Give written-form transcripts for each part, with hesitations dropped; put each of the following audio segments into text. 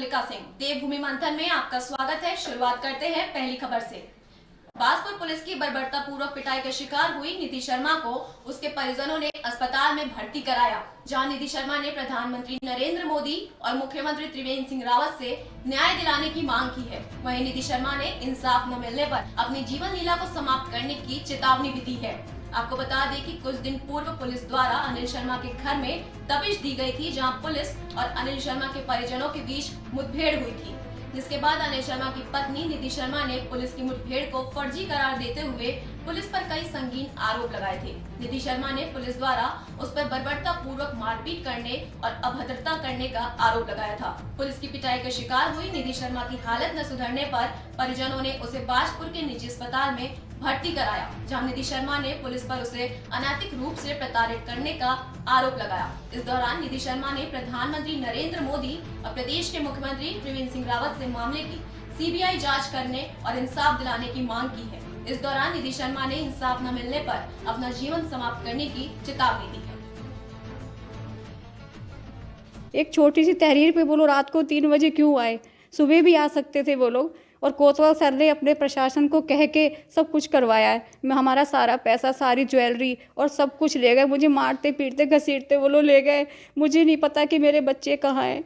मल्लिका सिंह। देवभूमि मंथन में आपका स्वागत है। शुरुआत करते हैं पहली खबर से। बांसपुर पुलिस की बर्बरतापूर्वक पिटाई का शिकार हुई निधि शर्मा को उसके परिजनों ने अस्पताल में भर्ती कराया, जहां निधि शर्मा ने प्रधानमंत्री नरेंद्र मोदी और मुख्यमंत्री त्रिवेंद्र सिंह रावत से न्याय दिलाने की मांग की है। वहीं निधि शर्मा ने इंसाफ न मिलने पर अपनी जीवन लीला को समाप्त करने की चेतावनी भी दी है। आपको बता दें कि कुछ दिन पूर्व पुलिस द्वारा अनिल शर्मा के घर में दबिश दी गई थी, जहां पुलिस और अनिल शर्मा के परिजनों के बीच मुठभेड़ हुई थी, जिसके बाद अनिल शर्मा की पत्नी निधि शर्मा ने पुलिस की मुठभेड़ को फर्जी करार देते हुए पुलिस पर कई संगीन आरोप लगाए थे। निधि शर्मा ने पुलिस द्वारा उस पर बर्बरता पूर्वक मारपीट करने और अभद्रता करने का आरोप लगाया था। पुलिस की पिटाई का शिकार हुई निधि शर्मा की हालत न सुधरने पर परिजनों ने उसे बाजपुर के निजी अस्पताल में भर्ती कराया, जहां निधि शर्मा ने पुलिस पर उसे अनैतिक रूप से प्रताड़ित करने का आरोप लगाया। इस दौरान निधि शर्मा ने प्रधानमंत्री नरेंद्र मोदी और प्रदेश के मुख्यमंत्री त्रिवेंद्र सिंह रावत से मामले की सीबीआई जांच करने और इंसाफ दिलाने की मांग की है। इस दौरान निधि शर्मा ने इंसाफ न मिलने पर अपना जीवन समाप्त करने की चेतावनी दी है। एक छोटी सी तहरीर पे वो लोग रात को 3 बजे क्यों आए? सुबह भी आ सकते थे वो लोग। और कोतवाल सर ने अपने प्रशासन को कह के सब कुछ करवाया है। मैं हमारा सारा पैसा, सारी ज्वेलरी और सब कुछ ले गए। मुझे मारते पीटते घसीटते वो लोग ले गए। मुझे नहीं पता कि मेरे बच्चे कहाँ हैं।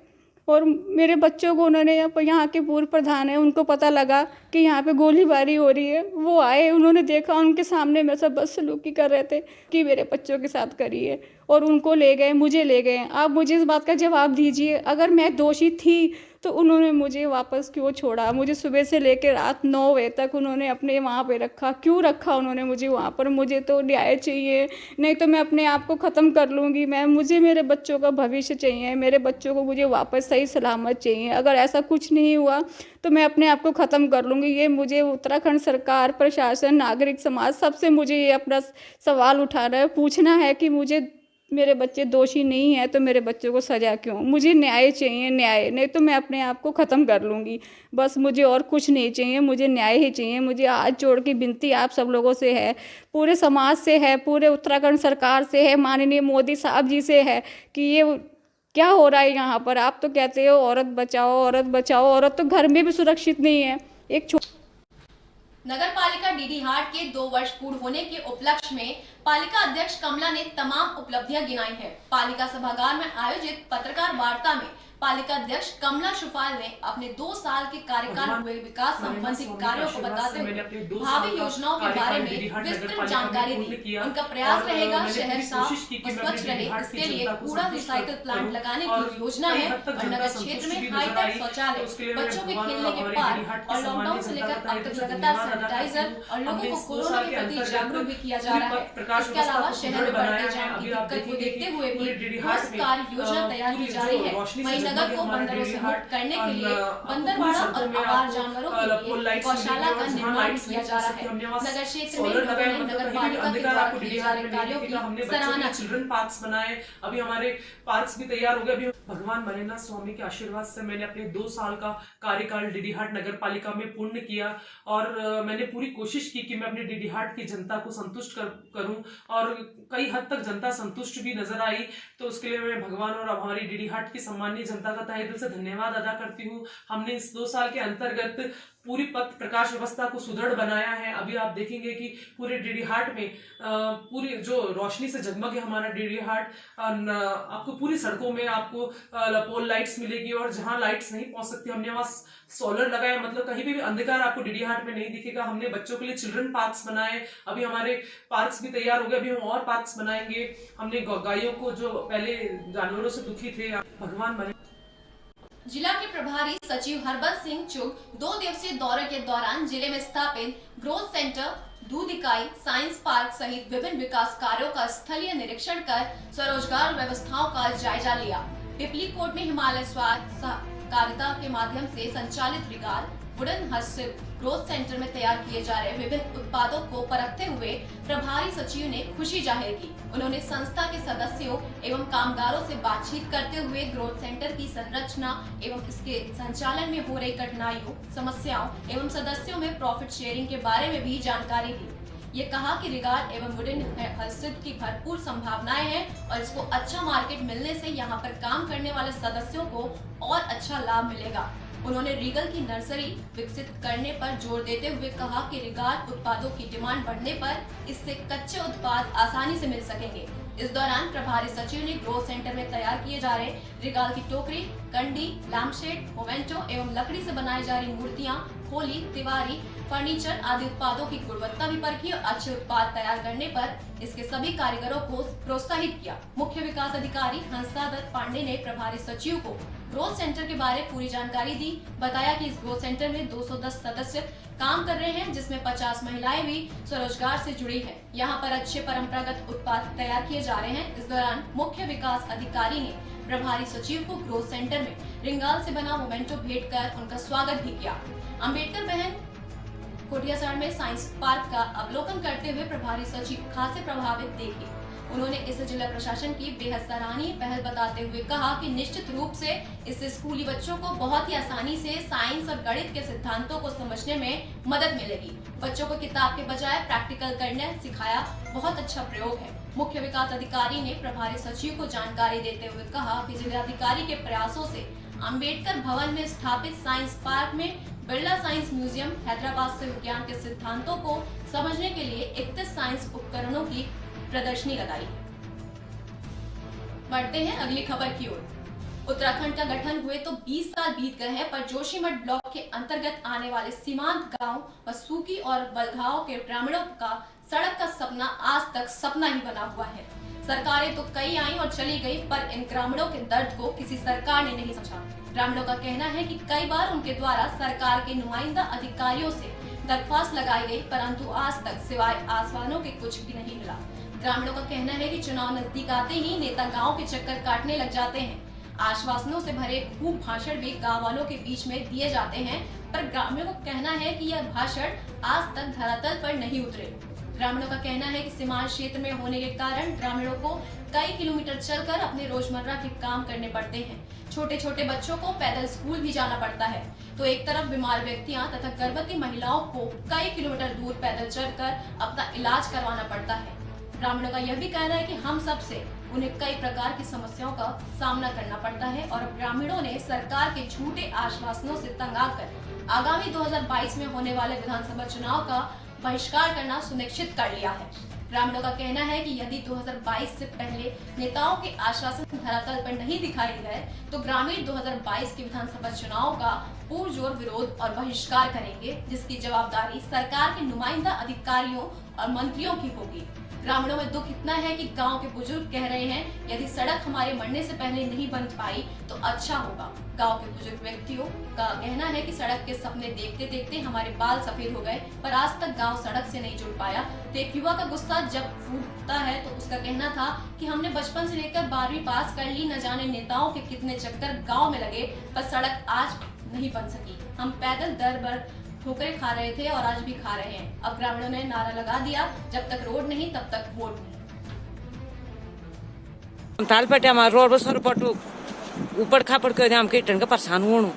और मेरे बच्चों को उन्होंने यहाँ के पूर्व प्रधान है, उनको पता लगा कि यहाँ पे गोलीबारी हो रही है। वो आए, उन्होंने देखा, उनके सामने मेरे साथ बदसलूकी कर रहे थे कि मेरे बच्चों के साथ करी है, और उनको ले गए, मुझे ले गए। आप मुझे इस बात का जवाब दीजिए, अगर मैं दोषी थी तो उन्होंने मुझे वापस क्यों छोड़ा? मुझे सुबह से लेकर रात 9 बजे तक उन्होंने अपने वहाँ पे रखा। क्यों रखा उन्होंने मुझे वहाँ पर? मुझे तो न्याय चाहिए, नहीं तो मैं अपने आप को ख़त्म कर लूँगी। मुझे मेरे बच्चों का भविष्य चाहिए, मेरे बच्चों को मुझे वापस सही सलामत चाहिए। अगर ऐसा कुछ नहीं हुआ तो मैं अपने आप को ख़त्म कर लूँगी। ये मुझे उत्तराखंड सरकार, प्रशासन, नागरिक समाज, सबसे मुझे ये अपना सवाल उठाना है, पूछना है कि मुझे मेरे बच्चे दोषी नहीं है तो मेरे बच्चों को सज़ा क्यों? मुझे न्याय चाहिए, न्याय, नहीं तो मैं अपने आप को ख़त्म कर लूँगी। बस मुझे और कुछ नहीं चाहिए, मुझे न्याय ही चाहिए। मुझे हाथ जोड़ के विनती आप सब लोगों से है, पूरे समाज से है, पूरे उत्तराखंड सरकार से है, माननीय मोदी साहब जी से है कि ये क्या हो रहा है यहाँ पर? आप तो कहते हो औरत बचाओ, औरत बचाओ, औरत तो घर में भी सुरक्षित नहीं है। नगर पालिका डीडीहाट के 2 वर्ष पूर्ण होने के उपलक्ष्य में पालिका अध्यक्ष कमला ने तमाम उपलब्धियां गिनाई है। पालिका सभागार में आयोजित पत्रकार वार्ता में पालिका अध्यक्ष कमला शुफाल ने अपने 2 साल के कार्यकाल हुए विकास संबंधी कार्यों को बताते हुए भावी योजनाओं के बारे में विस्तृत जानकारी दी। उनका प्रयास रहेगा शहर साफ और स्वच्छ रहे, इसके लिए कूड़ा रिसाइकल प्लांट लगाने की योजना है और नगर क्षेत्र में हाईटेक शौचालय, बच्चों के खेलने के पार्क और लॉकडाउन से लेकर अब तक लगातार सैनिटाइजर और लोगों को कोरोना के प्रति जागरूक भी किया जा रहा है। इसके अलावा शहर में बढ़ते जाम की दिक्कत को देखते हुए भी ठोस कार्य योजना तैयार की जा रही है। नगर को बंदरों से मुक्त करने के लिए बंदरवाड़ा और आवारा जानवरों के लिए गौशाला का निर्माण किया जा रहा है। नगर क्षेत्र में लोगों ने नगर पालिका के द्वारा किए जा रहे कार्यों की सराहना। चिल्ड्रन पार्क्स बनाए, अभी हमारे पार्क्स भी तैयार हो गए। अभी भगवान मरेंद्र स्वामी के आशीर्वाद से मैंने अपने 2 साल का कार्यकाल डीडीहाट नगर पालिका में पूर्ण किया और मैंने पूरी कोशिश की कि मैं अपने डीडीहाट की जनता को संतुष्ट करूं और कई हद तक जनता संतुष्ट भी नजर आई। तो उसके लिए मैं भगवान और हमारी डीडीहाट की सम्मानीय जनता का तहे दिल से धन्यवाद अदा करती हूँ। हमने इस 2 साल के अंतर्गत पूरी पथ प्रकाश व्यवस्था को सुदृढ़ बनाया है। अभी आप देखेंगे कि पूरे डीडीहाट में पूरी जो रोशनी से जगमग है हमारा डीडीहाट, आपको पूरी सड़कों में आपको पोल लाइट्स मिलेगी और जहां लाइट्स नहीं पहुंच सकती हमने वहां सोलर लगाया, मतलब कहीं भी अंधकार आपको डीडीहाट में नहीं दिखेगा। हमने बच्चों के लिए चिल्ड्रन पार्क्स बनाए, अभी हमारे पार्क्स भी तैयार हो गए, अभी हम और पार्क्स बनाएंगे। हमने गायों को जो पहले जानवरों से दुखी थे, भगवान जिला के प्रभारी सचिव हरबंस सिंह चुग 2 दिवसीय दौरे के दौरान जिले में स्थापित ग्रोथ सेंटर, दूध इकाई, साइंस पार्क सहित विभिन्न विकास कार्यों का स्थलीय निरीक्षण कर स्वरोजगार व्यवस्थाओं का जायजा लिया। पिपली कोट में हिमालय स्वास्थ्य सहकारिता के माध्यम से संचालित रिगाल वुडन हस्तशिल्प ग्रोथ सेंटर में तैयार किए जा रहे विभिन्न उत्पादों को परखते हुए प्रभारी सचिव ने खुशी जाहिर की। उन्होंने संस्था के सदस्यों एवं कामगारों से बातचीत करते हुए ग्रोथ सेंटर की संरचना एवं इसके संचालन में हो रही कठिनाइयों, समस्याओं एवं सदस्यों में प्रॉफिट शेयरिंग के बारे में भी जानकारी दी। ये कहा कि रिगाल एवं वुडन हस्तशिल्प की भरपूर संभावनाएं हैं और इसको अच्छा मार्केट मिलने से यहाँ पर काम करने वाले सदस्यों को और अच्छा लाभ मिलेगा। उन्होंने रीगल की नर्सरी विकसित करने पर जोर देते हुए कहा कि रिगाल उत्पादों की डिमांड बढ़ने पर इससे कच्चे उत्पाद आसानी से मिल सकेंगे। इस दौरान प्रभारी सचिव ने ग्रोथ सेंटर में तैयार किए जा रहे रिगाल की टोकरी, कंडी, लैम्पशेड, मोमेंटो एवं लकड़ी से बनाई जा रही मूर्तियां, खोली, तिवारी, फर्नीचर आदि उत्पादों की गुणवत्ता भी परखी और अच्छे उत्पाद तैयार करने पर इसके सभी कारीगरों को प्रोत्साहित किया। मुख्य विकास अधिकारी हंसादत्त पांडे ने प्रभारी सचिव को ग्रोथ सेंटर के बारे में पूरी जानकारी दी। बताया कि इस ग्रोथ सेंटर में 210 सदस्य काम कर रहे हैं, जिसमें 50 महिलाएं भी स्वरोजगार से जुड़ी हैं। यहाँ पर अच्छे परंपरागत उत्पाद तैयार किए जा रहे हैं। इस दौरान मुख्य विकास अधिकारी ने प्रभारी सचिव को ग्रोथ सेंटर में रिंगाल से बना मोमेंटो भेंट कर उनका स्वागत भी किया। अम्बेडकर बहन कोटियासाड़ में साइंस पार्क का अवलोकन करते हुए प्रभारी सचिव खासे प्रभावित देखे। उन्होंने इसे जिला प्रशासन की बेहद सराहनीय पहल बताते हुए कहा कि निश्चित रूप से इससे स्कूली बच्चों को बहुत ही आसानी से साइंस और गणित के सिद्धांतों को समझने में मदद मिलेगी। बच्चों को किताब के बजाय प्रैक्टिकल करने सिखाया बहुत अच्छा प्रयोग है। मुख्य विकास अधिकारी ने प्रभारी सचिव को जानकारी देते हुए कहा कि जिलाधिकारी के प्रयासों से अम्बेडकर भवन में स्थापित साइंस पार्क में बिरला साइंस म्यूजियम हैदराबाद से विज्ञान के सिद्धांतों को समझने के लिए 31 साइंस उपकरणों की प्रदर्शनी लगाई। बढ़ते हैं अगली खबर की ओर। उत्तराखंड का गठन हुए तो 20 साल बीत गए हैं, पर जोशीमठ ब्लॉक के अंतर्गत आने वाले सीमांत गांव व सूकी और बलगांव के ग्रामीणों का सड़क का सपना आज तक सपना ही बना हुआ है। सरकारें तो कई आई और चली गई, पर इन ग्रामीणों के दर्द को किसी सरकार ने नहीं समझा। ग्रामीणों का कहना है कि कई बार उनके द्वारा सरकार के नुमाइंदा अधिकारियों से दरख्वास्त लगाई गई, परंतु आज तक सिवाय आश्वासनों के कुछ भी नहीं मिला। ग्रामीणों का कहना है कि चुनाव नजदीक आते ही नेता गांव के चक्कर काटने लग जाते हैं। आश्वासनों से भरे खूब भाषण भी गांव वालों के बीच में दिए जाते हैं, पर ग्रामीणों का कहना है कि यह भाषण आज तक धरातल पर नहीं उतरे। ग्रामीणों का कहना है कि सीमांत क्षेत्र में होने के कारण ग्रामीणों को कई किलोमीटर चलकर अपने रोजमर्रा के काम करने पड़ते हैं। छोटे छोटे बच्चों को पैदल स्कूल भी जाना पड़ता है, तो एक तरफ बीमार व्यक्तियां तथा गर्भवती महिलाओं को कई किलोमीटर दूर पैदल चलकर अपना इलाज करवाना पड़ता है। ग्रामीणों का यह भी कहना है कि हम सब से उन्हें कई प्रकार की समस्याओं का सामना करना पड़ता है और ग्रामीणों ने सरकार के झूठे आश्वासनों से तंग आकर आगामी 2022 में होने वाले विधानसभा चुनाव का बहिष्कार करना सुनिश्चित कर लिया है। ग्रामीणों का कहना है कि यदि 2022 से पहले नेताओं के आश्वासन धरातल पर नहीं दिखाई गए तो ग्रामीण 2022 के विधानसभा चुनाव का पुरजोर विरोध और बहिष्कार करेंगे, जिसकी जवाबदारी सरकार के नुमाइंदा अधिकारियों और मंत्रियों की होगी। ग्रामीणों में दुख इतना है कि गांव के बुजुर्ग कह रहे हैं, यदि सड़क हमारे मरने से पहले नहीं बन पाई तो अच्छा होगा। गांव के बुजुर्ग व्यक्तियों का कहना है कि सड़क के सपने देखते देखते हमारे बाल सफेद हो गए, पर आज तक गांव सड़क से नहीं जुड़ पाया। तो एक युवा का गुस्सा जब फूटता है तो उसका कहना था कि हमने बचपन से लेकर 12वीं पास कर ली, न जाने नेताओं के कितने चक्कर गाँव में लगे, पर सड़क आज नहीं बन सकी। हम पैदल दर भर ठोकरें खा रहे थे और आज भी खा रहे हैं। अब ग्रामीणों ने नारा लगा दिया, जब तक रोड नहीं तब तक वोट नहीं। तालपटे हमारा रोड बसर पटू ऊपर खापड़ कर हम कीटन का परेशान होणु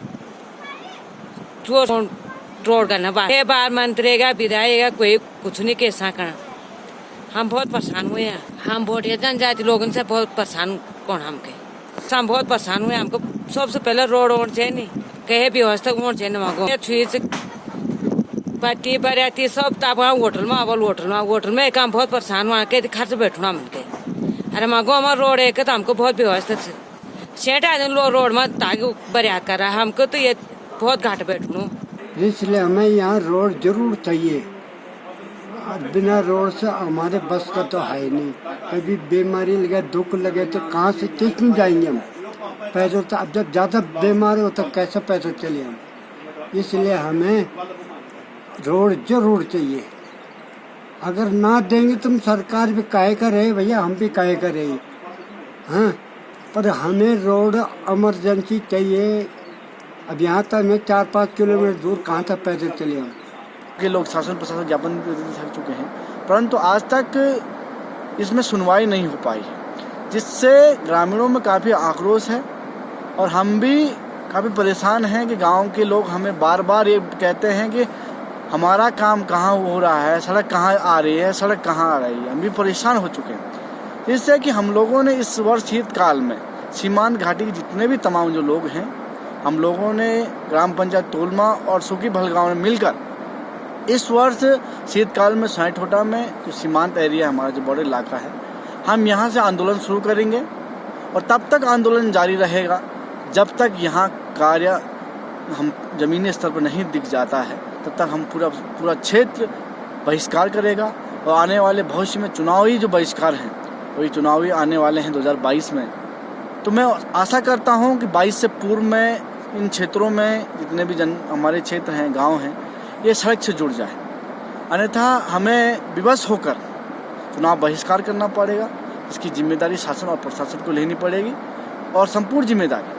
रोड का ना बार मंत्री का विधायक कोई कुछ नहीं कह सकना। हम बहुत परेशान हुए हैं। हम वोट जनजाति लोगों से बहुत परेशान कौन हम बहुत परेशान हुए। हमको सबसे पहले रोड होना चाहिए, नहीं कहे भी व्यवस्था होना चाहिए। वहाँ पट्टी बरियाती सब ताप होटल में काम बहुत परेशान हुआ के खर्च बैठना मन के। अरे मांगो हमारा रोड है तो हमको बहुत व्यवस्था से सेट आ रोड में ताकि बरियात कर रहा है। हमको तो ये बहुत घाट बैठना, इसलिए हमें यहाँ रोड जरूर चाहिए। और बिना रोड से हमारे बस का तो है नहीं। कभी बीमारी लगे दुख लगे तो कहाँ से किस जाएंगे हम पैदल। तो अब जब ज्यादा बीमार हो तो कैसे पैदल चले हम। इसलिए हमें रोड जरूर चाहिए। अगर ना देंगे तुम सरकार भी काहे का रहे भैया, हम भी काहे का रहे। हाँ, पर हमें रोड इमरजेंसी चाहिए। अब यहाँ तक हमें 4-5 किलोमीटर दूर कहाँ तक पैदल चले हम। के लोग शासन प्रशासन ज्ञापन भी थक चुके हैं, परंतु आज तक इसमें सुनवाई नहीं हो पाई, जिससे ग्रामीणों में काफ़ी आक्रोश है। और हम भी काफ़ी परेशान हैं कि गांव के लोग हमें बार बार ये कहते हैं कि हमारा काम कहाँ हो रहा है, सड़क कहाँ आ रही है, सड़क कहाँ आ रही है, हम भी परेशान हो चुके हैं। इससे कि हम लोगों ने इस वर्ष शीतकाल में सीमांत घाटी के जितने भी तमाम जो लोग हैं, हम लोगों ने ग्राम पंचायत तोलमा और सुखी भलगांव में मिलकर इस वर्ष शीतकाल में सैठोटा में जो सीमांत एरिया है, हमारा जो बॉर्डर इलाका है, हम यहाँ से आंदोलन शुरू करेंगे और तब तक आंदोलन जारी रहेगा जब तक यहाँ कार्य हम जमीनी स्तर पर नहीं दिख जाता है, तब तक हम पूरा क्षेत्र बहिष्कार करेगा। और आने वाले भविष्य में चुनावी जो बहिष्कार हैं, वही चुनावी आने वाले हैं 2022 में, तो मैं आशा करता हूं कि 22 से पूर्व में इन क्षेत्रों में जितने भी हमारे क्षेत्र हैं, गांव हैं, ये सड़क से जुड़ जाए, अन्यथा हमें विवश होकर चुनाव बहिष्कार करना पड़ेगा। इसकी जिम्मेदारी शासन और प्रशासन को लेनी पड़ेगी और संपूर्ण जिम्मेदारी।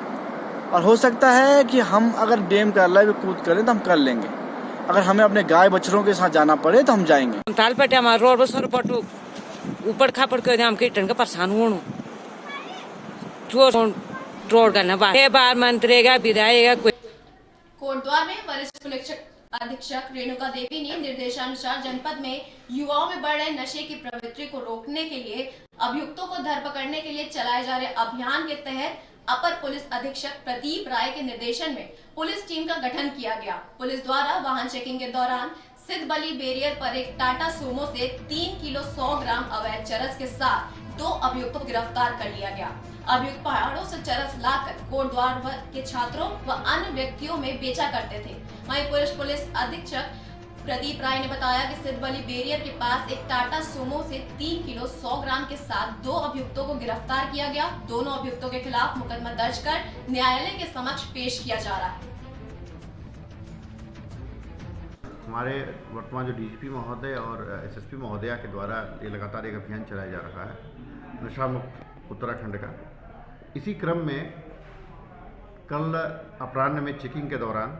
और हो सकता है कि हम अगर डैम का अल्लाह भी कूद करें तो हम कर लेंगे, अगर हमें अपने गाय बछड़ों के साथ जाना पड़े तो हम जाएंगे। ताल पटे हमारा रोड बसर पटू ऊपर खापड़ कर हम कई टन का परेशान हुआ रोड का नबा बार मंत्री का विधायक कोई। कोटद्वार में वरिष्ठ पुलिस अधीक्षक रेणुका देवी ने निर्देशानुसार जनपद में युवाओं में बढ़ रहे नशे की प्रवृत्ति को रोकने के लिए अभियुक्तों को धरपकड़ने के लिए चलाए जा रहे अभियान के तहत अपर पुलिस अधीक्षक प्रदीप राय के निर्देशन में पुलिस टीम का गठन किया गया। पुलिस द्वारा वाहन चेकिंग के दौरान सिद्धबली बैरियर पर एक टाटा सूमो से 3 किलो 100 ग्राम अवैध चरस के साथ 2 अभियुक्तों को गिरफ्तार कर लिया गया। अभियुक्त पहाड़ों से चरस लाकर कोटद्वार के छात्रों व अन्य व्यक्तियों में बेचा करते थे। वहीं पुलिस अधीक्षक प्रदीप राय ने बताया कि सिद्धबली बैरियर के पास एक टाटा सूमो से 3 किलो 100 ग्राम के साथ 2 अभियुक्तों को गिरफ्तार किया गया। दोनों अभियुक्तों के खिलाफ मुकदमा दर्ज कर न्यायालय के समक्ष पेश किया जा रहा है। हमारे वर्तमान जो डीजीपी महोदय और एसएसपी महोदया के द्वारा ये लगातार एक अभियान चलाया जा रहा है नशा मुक्त उत्तराखंड का। इसी क्रम में कल अपराह्न में चेकिंग के दौरान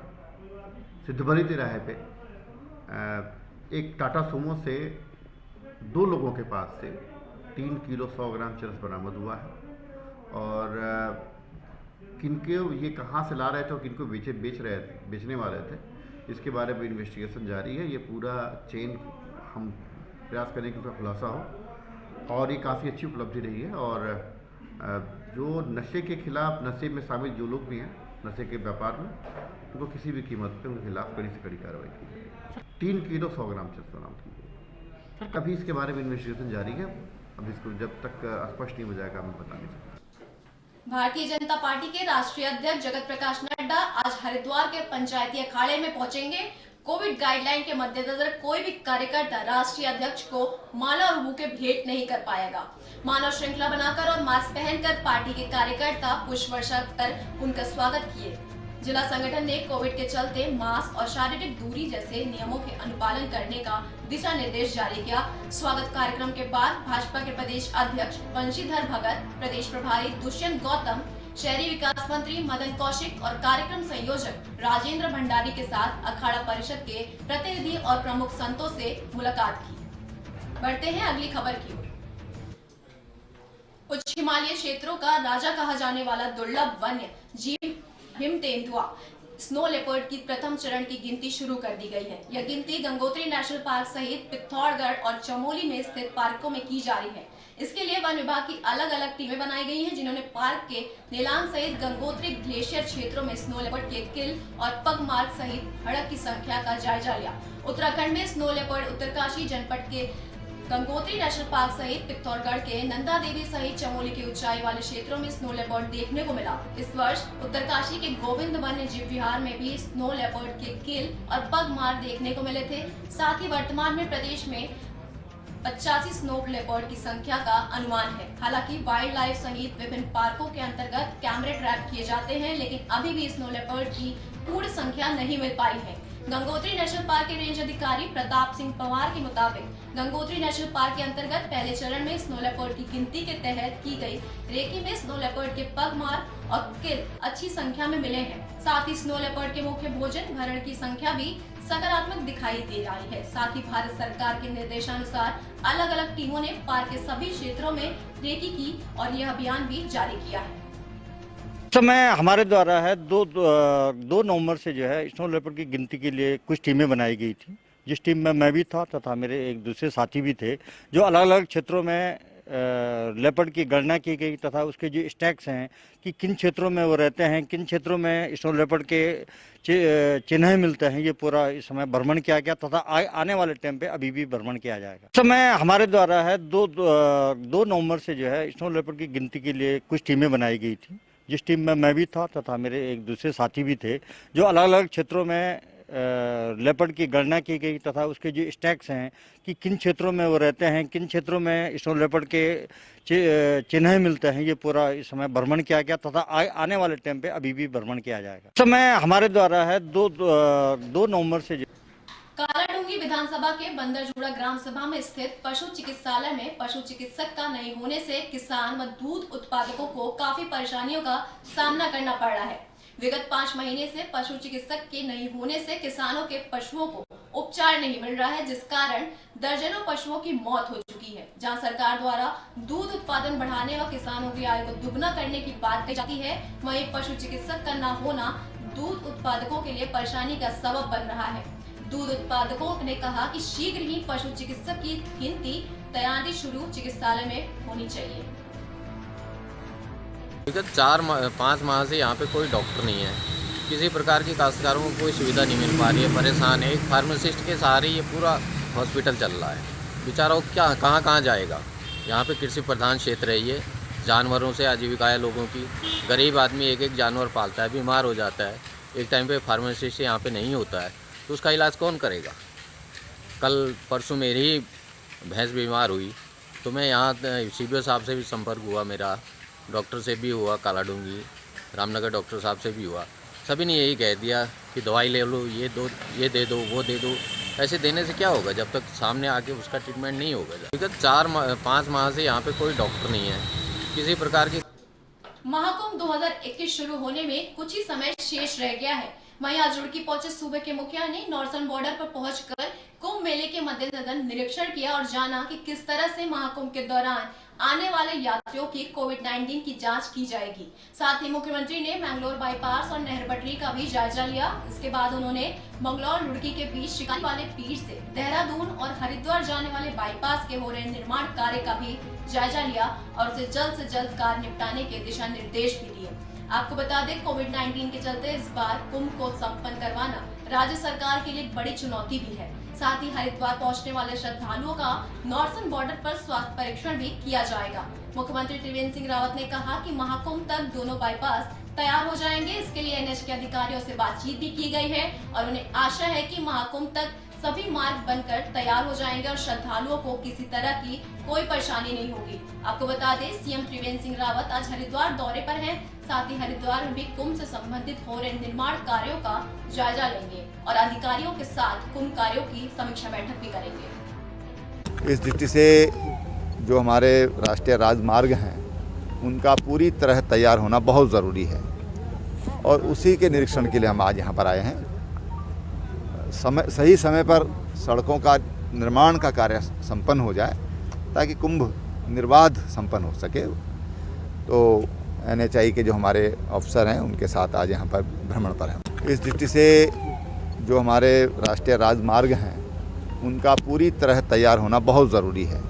सिद्धबली तिराहे पे एक टाटा सूमो से 2 लोगों के पास से 3 किलो 100 ग्राम चरस बरामद हुआ है और किनको ये कहाँ से ला रहे थे और किनको बेचने वाले थे, इसके बारे में इन्वेस्टिगेशन जारी है। ये पूरा चेन हम प्रयास करें कि उसका खुलासा हो और ये काफ़ी अच्छी उपलब्धि रही है। और जो नशे के खिलाफ, नशे में शामिल जो लोग भी हैं नशे के व्यापार में, उनको किसी भी कीमत पे उनके खिलाफ कड़ी से कड़ी कार्रवाई की जाए। 3 किलो 100 ग्राम चरस बरामद की गई। अभी इसके बारे में इन्वेस्टिगेशन जारी है, अब इसको जब तक स्पष्ट नहीं हो जाएगा हम बता नहीं सकते। भारतीय जनता पार्टी के राष्ट्रीय अध्यक्ष जगत प्रकाश नड्डा आज हरिद्वार के पंचायती अखाड़े में पहुंचेंगे। कोविड गाइडलाइन के मद्देनजर कोई भी कार्यकर्ता राष्ट्रीय अध्यक्ष को माला और बुके भेंट नहीं कर पाएगा। मानव श्रृंखला बनाकर और मास्क पहनकर पार्टी के कार्यकर्ता पुष्प वर्षा कर उनका स्वागत किए। जिला संगठन ने कोविड के चलते मास्क और शारीरिक दूरी जैसे नियमों के अनुपालन करने का दिशा निर्देश जारी किया। स्वागत कार्यक्रम के बाद भाजपा के प्रदेश अध्यक्ष बंशीधर भगत, प्रदेश प्रभारी दुष्यंत गौतम, शहरी विकास मंत्री मदन कौशिक और कार्यक्रम संयोजक राजेंद्र भंडारी के साथ अखाड़ा परिषद के प्रतिनिधि और प्रमुख संतों से मुलाकात की। बढ़ते हैं अगली खबर की ओर। उच्च हिमालय क्षेत्रों का राजा कहा जाने वाला दुर्लभ वन्य जीव हिम तेंदुआ स्नो लेपर्ड की प्रथम चरण की गिनती शुरू कर दी गई है। यह गिनती गंगोत्री नेशनल पार्क सहित पिथौरागढ़ और चमोली में स्थित पार्कों में की जा रही है। इसके लिए वन विभाग की अलग अलग टीमें बनाई गई हैं, जिन्होंने पार्क के नीलांग सहित गंगोत्री ग्लेशियर क्षेत्रों में स्नो लेपर्ड के किल और पगमार्क सहित हड़प की संख्या का जायजा लिया। उत्तराखंड में स्नो लेपर्ड उत्तरकाशी जनपद के गंगोत्री नेशनल पार्क सहित पिथौरागढ़ के नंदा देवी सहित चमोली के ऊंचाई वाले क्षेत्रों में स्नो लेपर्ड देखने को मिला। इस वर्ष उत्तरकाशी के गोविंद वन्य जीव विहार में भी स्नो लेपर्ड के किल और पगमार्क देखने को मिले थे। साथ ही वर्तमान में प्रदेश में 85 स्नो लेपर्ड की संख्या का अनुमान है। हालांकि वाइल्ड लाइफ सहित विभिन्न पार्कों के अंतर्गत कैमरे ट्रैप किए जाते हैं, लेकिन अभी भी स्नो लेपर्ड की पूर्ण संख्या नहीं मिल पाई है। गंगोत्री नेशनल पार्क के रेंज अधिकारी प्रताप सिंह पवार के मुताबिक गंगोत्री नेशनल पार्क के अंतर्गत पहले चरण में स्नो लेपर्ड की गिनती के तहत की गई रेकी में स्नो लेपर्ड के पगमार्क और किल अच्छी संख्या में मिले हैं। साथ ही स्नो लेपर्ड के मुख्य भोजन भरण की संख्या भी सकारात्मक दिखाई दे रही है। साथ ही भारत सरकार के निर्देशानुसार अलग अलग टीमों ने पार्क के सभी क्षेत्रों में रेकी की और यह अभियान भी जारी किया है। समय हमारे द्वारा है 2 नवंबर से जो है स्नो लेपर्ड की गिनती के लिए कुछ टीमें बनाई गई थी, जिस टीम में मैं भी था तथा मेरे एक दूसरे साथी भी थे, जो अलग अलग क्षेत्रों में लेपर्ड की गणना की गई तथा उसके जो स्टैक्स हैं कि किन क्षेत्रों में वो रहते हैं, किन क्षेत्रों में स्नो लेपर्ड के चिन्ह मिलते हैं, ये पूरा इस समय भ्रमण किया गया तथा आने वाले टाइम पे अभी भी भ्रमण किया जाएगा। इस समय हमारे द्वारा है 2 नवंबर से जो है स्नो लेपर्ड की गिनती के लिए कुछ टीमें बनाई गई थी, जिस टीम में मैं भी था तथा मेरे एक दूसरे साथी भी थे, जो अलग अलग क्षेत्रों में लेपर्ड की गणना की गई तथा उसके जो स्टैक्स हैं कि किन क्षेत्रों में वो रहते हैं, किन क्षेत्रों में स्नो लेपर्ड के चिन्ह मिलते हैं, ये पूरा इस समय भ्रमण किया गया तथा आने वाले टाइम पे अभी भी भ्रमण किया जाएगा। इस समय हमारे द्वारा है 2 नवंबर से कालाडूंगी विधानसभा के बंदरजोड़ा ग्राम सभा में स्थित पशु चिकित्सालय में पशु चिकित्सक का नहीं होने से किसान व दूध उत्पादकों को काफी परेशानियों का सामना करना पड़ रहा है। विगत 5 महीने से पशु चिकित्सक के नहीं होने से किसानों के पशुओं को उपचार नहीं मिल रहा है, जिस कारण दर्जनों पशुओं की मौत हो चुकी है। जहां सरकार द्वारा दूध उत्पादन बढ़ाने व किसानों की आय को दुगना करने की बात कही जाती है, वहीं पशु चिकित्सक का न होना दूध उत्पादकों के लिए परेशानी का सबब बन रहा है। दूध उत्पादकों ने कहा कि शीघ्र ही पशु चिकित्सक की गिनती तैयारी शुरू चिकित्सालय में होनी चाहिए। विगत 4-5 माह से यहाँ पे कोई डॉक्टर नहीं है, किसी प्रकार की काश्तकारों को कोई सुविधा नहीं मिल पा रही है, परेशान है। एक फार्मासिस्ट के सहारे ये पूरा हॉस्पिटल चल रहा है, बेचारा वो क्या कहाँ जाएगा। यहाँ पे कृषि प्रधान क्षेत्र है, ये जानवरों से आजीविका है लोगों की। गरीब आदमी एक जानवर पालता है, बीमार हो जाता है, एक टाइम पे फार्मासिस्ट यहाँ पे नहीं होता है, तो उसका इलाज कौन करेगा। कल परसों मेरी ही भैंस बीमार हुई तो मैं यहाँ CBO साहब से भी संपर्क हुआ, मेरा डॉक्टर से भी हुआ, कालाडूंगी रामनगर डॉक्टर साहब से भी हुआ। सभी ने यही कह दिया कि दवाई ले लो, ये दे दो, वो दे दो। ऐसे देने से क्या होगा जब तक सामने आके उसका ट्रीटमेंट नहीं होगा। विगत 4-5 माह से यहाँ पे कोई डॉक्टर नहीं है, किसी प्रकार की। महाकुंभ 2021 शुरू होने में कुछ ही समय शेष रह गया है। वहीं आज रुड़की पहुंचे सूबे के मुखिया ने नॉर्सन बॉर्डर पर पहुंचकर कुंभ मेले के मद्देनजर निरीक्षण किया और जाना कि किस तरह से महाकुंभ के दौरान आने वाले यात्रियों की कोविड-19 की जांच की जाएगी। साथ ही मुख्यमंत्री ने मैंगलोर बाईपास और नहर पटरी का भी जायजा लिया। इसके बाद उन्होंने मंगलौर रुड़की के बीच शिकारी वाले पीर से देहरादून और हरिद्वार जाने वाले बाईपास के हो रहे निर्माण कार्य का भी जायजा लिया और उसे जल्द से जल्द कार्य निपटाने के दिशा निर्देश भी दिए। आपको बता दें, कोविड-19 के चलते इस बार कुंभ को संपन्न करवाना राज्य सरकार के लिए एक बड़ी चुनौती भी है। साथ ही हरिद्वार पहुंचने वाले श्रद्धालुओं का नॉर्सन बॉर्डर पर स्वास्थ्य परीक्षण भी किया जाएगा। मुख्यमंत्री त्रिवेंद्र सिंह रावत ने कहा कि महाकुंभ तक दोनों बाईपास तैयार हो जाएंगे। इसके लिए NH के अधिकारियों से बातचीत भी की गई है और उन्हें आशा है कि महाकुंभ तक सभी मार्ग बनकर तैयार हो जाएंगे और श्रद्धालुओं को किसी तरह की कोई परेशानी नहीं होगी। आपको बता दें, CM त्रिवेंद्र सिंह रावत आज हरिद्वार दौरे पर हैं। साथ ही हरिद्वार में भी कुंभ से संबंधित हो रहे निर्माण कार्यों का जायजा लेंगे और अधिकारियों के साथ कुंभ कार्यों की समीक्षा बैठक भी करेंगे। इस दृष्टि से जो हमारे राष्ट्रीय राजमार्ग हैं उनका पूरी तरह तैयार होना बहुत ज़रूरी है और उसी के निरीक्षण के लिए हम आज यहाँ पर आए हैं। सही समय पर सड़कों का निर्माण का कार्य संपन्न हो जाए ताकि कुंभ निर्बाध संपन्न हो सके। तो NHI के जो हमारे अफसर हैं उनके साथ आज यहाँ पर भ्रमण पर हैं। इस दृष्टि से जो हमारे राष्ट्रीय राजमार्ग हैं उनका पूरी तरह तैयार होना बहुत ज़रूरी है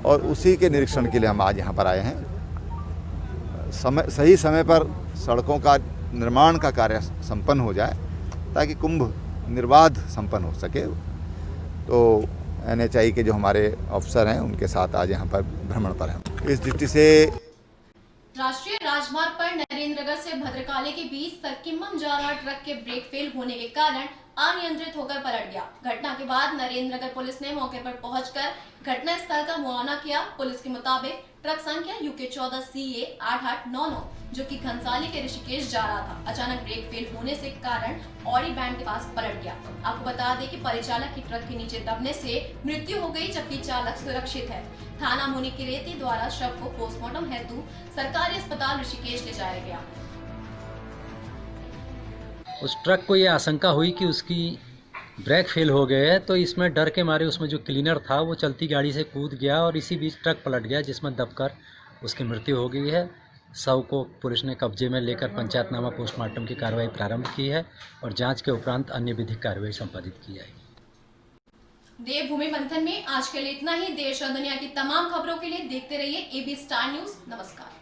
और उसी के निरीक्षण के लिए हम आज यहाँ पर आए हैं। सही समय पर सड़कों का निर्माण का कार्य संपन्न हो जाए ताकि कुंभ निर्बाध संपन्न हो सके। तो NHI के जो हमारे अफसर हैं उनके साथ आज यहाँ पर भ्रमण पर हैं। इस दृष्टि से राष्ट्रीय राजमार्ग पर नरेंद्रनगर से भद्रकाली के बीच सरकिम्मम जा रहा ट्रक के ब्रेक फेल होने के कारण अनियंत्रित होकर पलट गया। घटना के बाद नरेंद्रनगर पुलिस ने मौके पर पहुंचकर घटना स्थल का मुआयना किया। पुलिस के मुताबिक ट्रक संख्या UK 14 CA 8899 जो कि घनसाली के ऋषिकेश जा रहा था, अचानक ब्रेक फेल होने से कारण ऑडी बैंड के पास पलट गया। आपको बता दें कि परिचालक की ट्रक के नीचे दबने से मृत्यु हो गई, जबकि चालक सुरक्षित है। थाना मुनिकिरेती द्वारा शव को पोस्टमार्टम हेतु सरकारी अस्पताल ऋषिकेश ले जाया गया। उस ट्रक को ये आशंका हुई कि उसकी ब्रेक फेल हो गए है, तो इसमें डर के मारे उसमें जो क्लीनर था वो चलती गाड़ी से कूद गया और इसी बीच ट्रक पलट गया, जिसमें दबकर उसकी मृत्यु हो गई है। शव को पुलिस ने कब्जे में लेकर पंचायतनामा पोस्टमार्टम की कार्रवाई प्रारंभ की है और जांच के उपरांत अन्य विधिक कार्रवाई संपादित की जाएगी। देवभूमि मंथन में आज के लिए इतना ही। देश और दुनिया की तमाम खबरों के लिए देखते रहिए AB स्टार न्यूज। नमस्कार।